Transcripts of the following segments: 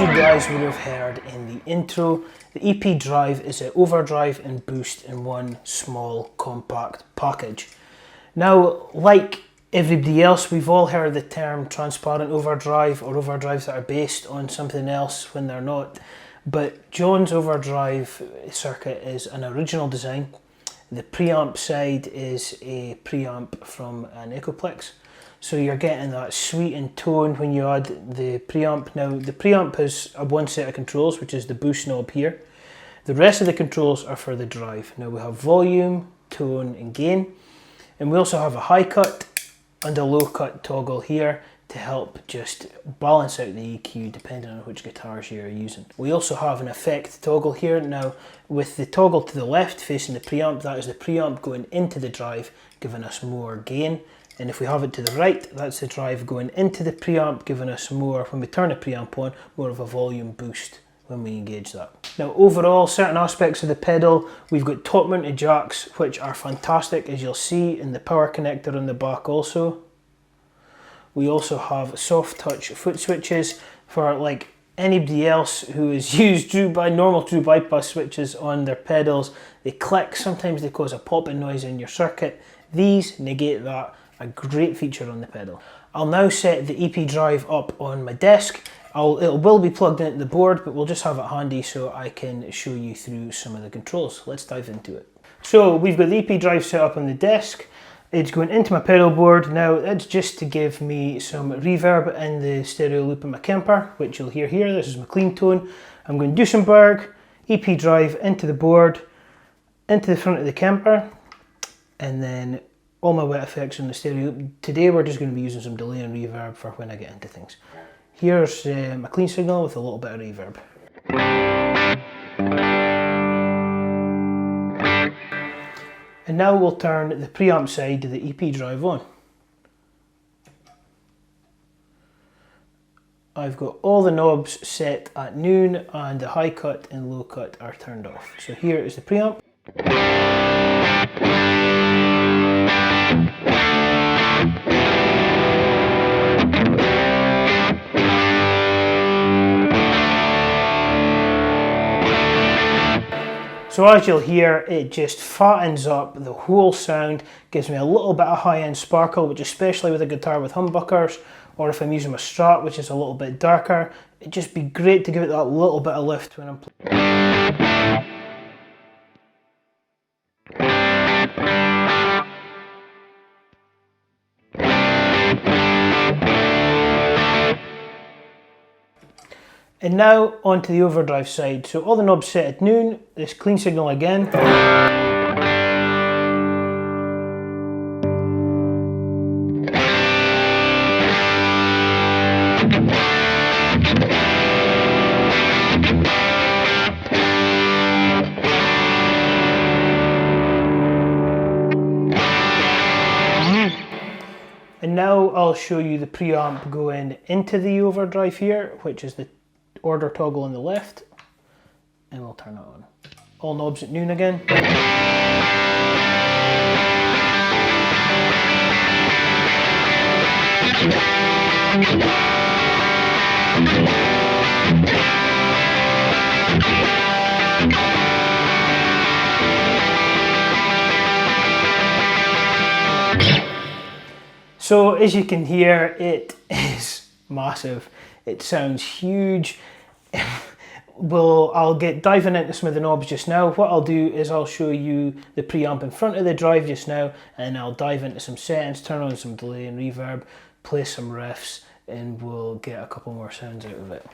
you guys would have heard in the intro, the EP drive is an overdrive and boost in one small compact package. Now, like everybody else, we've all heard the term transparent overdrive or overdrives that are based on something else when they're not. But John's overdrive circuit is an original design. The preamp side is a preamp from an Echoplex. So you're getting that sweetened tone when you add the preamp. Now the preamp has one set of controls, which is the boost knob here. The rest of the controls are for the drive. Now we have volume, tone and gain. And we also have a high cut and a low cut toggle here to help just balance out the EQ depending on which guitars you're using. We also have an effect toggle here. Now with the toggle to the left facing the preamp, that is the preamp going into the drive, giving us more gain. And if we have it to the right, that's the drive going into the preamp, giving us more, when we turn the preamp on, more of a volume boost when we engage that. Now overall, certain aspects of the pedal, we've got top mounted jacks, which are fantastic, as you'll see in the power connector on the back also. We also have soft touch foot switches for like anybody else who has used normal true bypass switches on their pedals. They click, sometimes they cause a popping noise in your circuit. These negate that. A great feature on the pedal. I'll now set the EP drive up on my desk. It will be plugged into the board, but we'll just have it handy so I can show you through some of the controls. Let's dive into it. So we've got the EP drive set up on the desk. It's going into my pedal board. Now that's just to give me some reverb in the stereo loop in my Kemper, which you'll hear here. This is my clean tone. I'm going Duesenberg, EP drive into the board, into the front of the Kemper, and then all my wet effects on the stereo loop. Today we're just going to be using some delay and reverb for when I get into things. Here's my clean signal with a little bit of reverb. And now we'll turn the preamp side of the EP drive on. I've got all the knobs set at noon and the high cut and low cut are turned off. So here is the preamp. So as you'll hear, it just fattens up the whole sound, gives me a little bit of high-end sparkle, which especially with a guitar with humbuckers, or if I'm using my Strat, which is a little bit darker, it'd just be great to give it that little bit of lift when I'm playing. And now onto the overdrive side. So all the knobs set at noon, this clean signal again. And now I'll show you the preamp going into the overdrive here, which is the order toggle on the left, and we'll turn it on. All knobs at noon again. So as you can hear, it is massive. It sounds huge. I'll get diving into some of the knobs just now. What I'll do is I'll show you the preamp in front of the drive just now, and I'll dive into some settings, turn on some delay and reverb, play some riffs, and we'll get a couple more sounds out of it.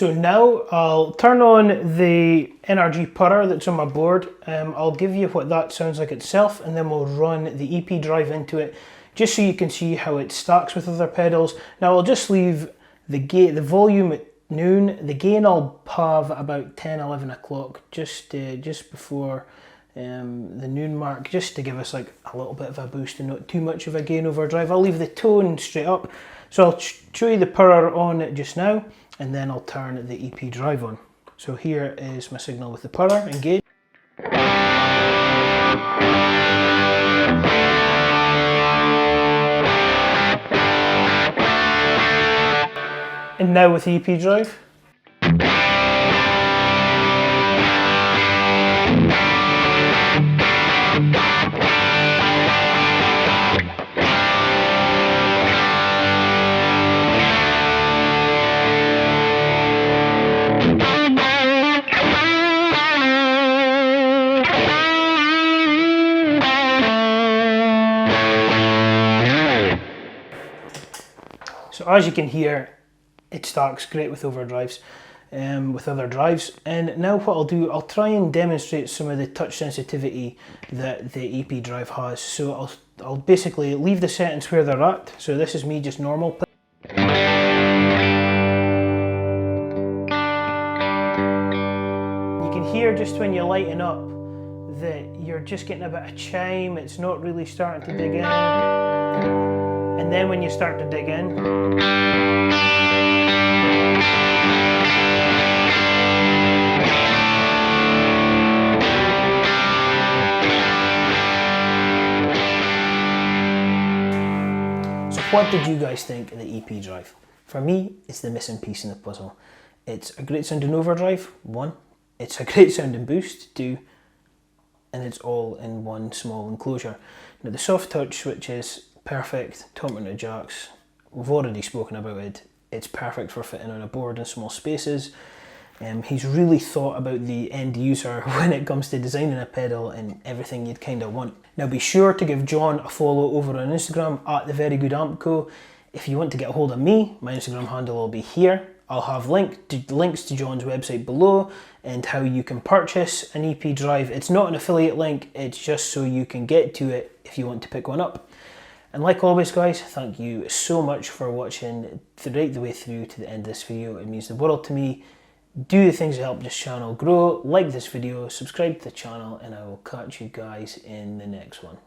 So now I'll turn on the NRG purrer that's on my board. I'll give you what that sounds like itself, and then we'll run the EP drive into it, just so you can see how it stacks with other pedals. Now I'll just leave the volume at noon. The gain I'll have about 10, 11 o'clock, just before the noon mark, just to give us like a little bit of a boost and not too much of a gain overdrive. I'll leave the tone straight up. So I'll show you the purrer on just now, and then I'll turn the EP drive on. So here is my signal with the purrer engaged. And now with the EP drive. So as you can hear, it stacks great with overdrives, with other drives. And now what I'll do, I'll try and demonstrate some of the touch sensitivity that the EP drive has. So I'll basically leave the settings where they're at. So this is me just normal. You can hear just when you lighten up that you're just getting a bit of chime. It's not really starting to dig in. And then when you start to dig in, so what did you guys think of the EP drive? For me, it's the missing piece in the puzzle. It's a great sounding overdrive, 1. It's a great sounding boost, 2. And it's all in one small enclosure. Now the soft touch switch is perfect, talking to jacks, we've already spoken about it. It's perfect for fitting on a board in small spaces. He's really thought about the end user when it comes to designing a pedal and everything you'd kind of want. Now be sure to give John a follow over on Instagram at @TheVeryGoodAmpCo. If you want to get a hold of me, my Instagram handle will be here. I'll have links to John's website below and how you can purchase an EP drive. It's not an affiliate link, it's just so you can get to it if you want to pick one up. And like always guys, thank you so much for watching right the way through to the end of this video. It means the world to me. Do the things to help this channel grow, like this video, subscribe to the channel, and I will catch you guys in the next one.